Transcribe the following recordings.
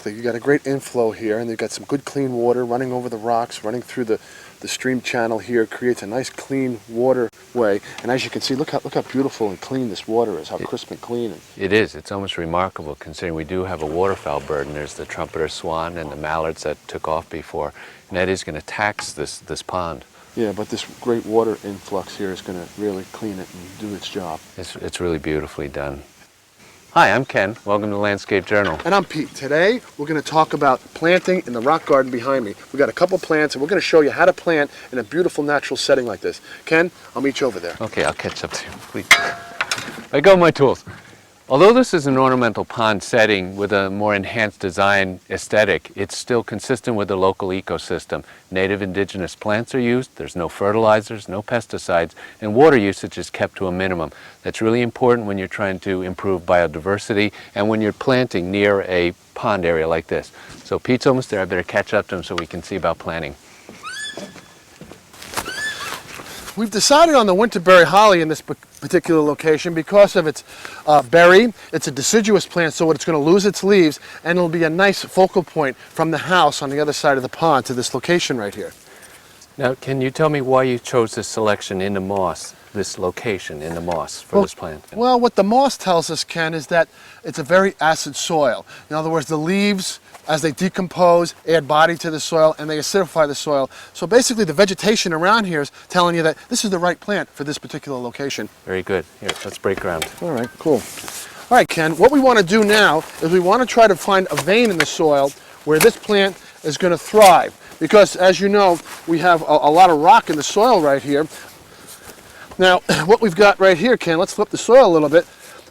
You got a great inflow here, and you've got some good clean water running over the rocks, running through the stream channel here. Creates a nice clean waterway. And as you can see, look how beautiful and clean this water is, how crisp and clean. It is. It's almost remarkable considering we do have a waterfowl bird, and there's the trumpeter swan and the mallards that took off before. And that is going to tax this pond. Yeah, but this great water influx here is going to really clean it and do its job. It's really beautifully done. Hi, I'm Ken. Welcome to Landscape Journal. And I'm Pete. Today we're going to talk about planting in the rock garden behind me. We've got a couple plants, and we're going to show you how to plant in a beautiful natural setting like this. Ken, I'll meet you over there. Okay, I'll catch up to you, please. I got my tools. Although this is an ornamental pond setting with a more enhanced design aesthetic, it's still consistent with the local ecosystem. Native indigenous plants are used, there's no fertilizers, no pesticides, and water usage is kept to a minimum. That's really important when you're trying to improve biodiversity and when you're planting near a pond area like this. So Pete's almost there. I better catch up to him so we can see about planting. We've decided on the winterberry holly in this particular location because of its berry. It's a deciduous plant, so it's going to lose its leaves, and it'll be a nice focal point from the house on the other side of the pond to this location right here. Now, can you tell me why you chose this selection in the moss, this location in the moss for this plant? Well, what the moss tells us, Ken, is that it's a very acid soil. In other words, the leaves, as they decompose, add body to the soil, and they acidify the soil. So basically, the vegetation around here is telling you that this is the right plant for this particular location. Very good. Here, let's break ground. All right, cool. All right, Ken, what we want to do now is we want to try to find a vein in the soil where this plant is going to thrive. Because, as you know, we have a lot of rock in the soil right here. Now, what we've got right here, Ken, let's flip the soil a little bit.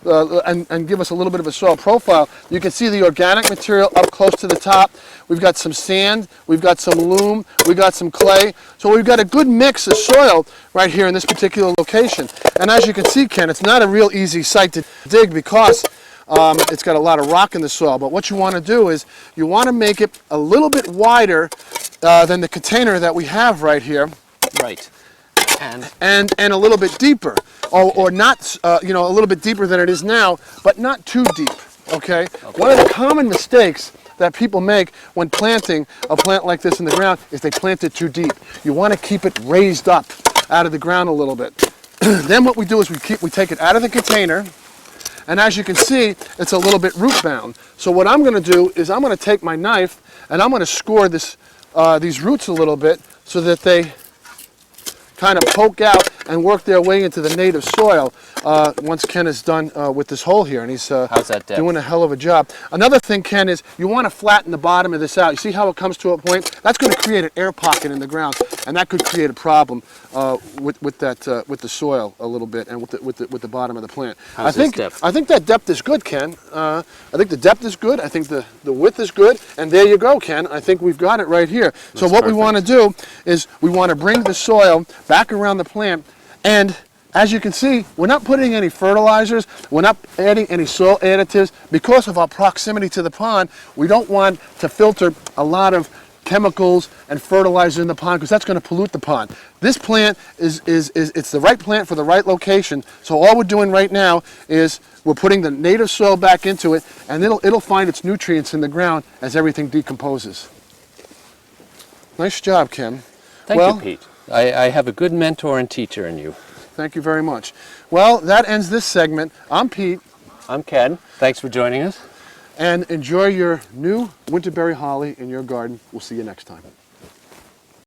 And give us a little bit of a soil profile. You can see the organic material up close to the top. We've got some sand, we've got some loam, we've got some clay. So we've got a good mix of soil right here in this particular location. And as you can see, Ken, it's not a real easy site to dig because it's got a lot of rock in the soil. But what you want to do is you want to make it a little bit wider than the container that we have right here. Right. And a little bit deeper, or not, a little bit deeper than it is now, but not too deep, okay? One of the common mistakes that people make when planting a plant like this in the ground is they plant it too deep. You want to keep it raised up out of the ground a little bit. Then what we do is we take it out of the container, and as you can see, it's a little bit root bound. So what I'm going to do is I'm going to take my knife and I'm going to score these roots a little bit so that they kind of poke out and work their way into the native soil once Ken is done with this hole here, and he's how's that depth? Doing a hell of a job. Another thing, Ken, is you want to flatten the bottom of this out. You see how it comes to a point? That's going to create an air pocket in the ground, and that could create a problem with the soil a little bit and with the bottom of the plant. How's this depth? I think that depth is good, Ken. I think the depth is good. I think the width is good, and there you go, Ken. I think we've got it right here. So what we want to do is we want to bring the soil back around the plant, and as you can see, we're not putting any fertilizers, we're not adding any soil additives. Because of our proximity to the pond, we don't want to filter a lot of chemicals and fertilizer in the pond because that's going to pollute the pond. This plant it's the right plant for the right location. So all we're doing right now is we're putting the native soil back into it, and it'll find its nutrients in the ground as everything decomposes. Nice job, Ken. Thank you, Pete. I have a good mentor and teacher in you. Thank you very much. Well, that ends this segment. I'm Pete. I'm Ken. Thanks for joining us. And enjoy your new winterberry holly in your garden. We'll see you next time.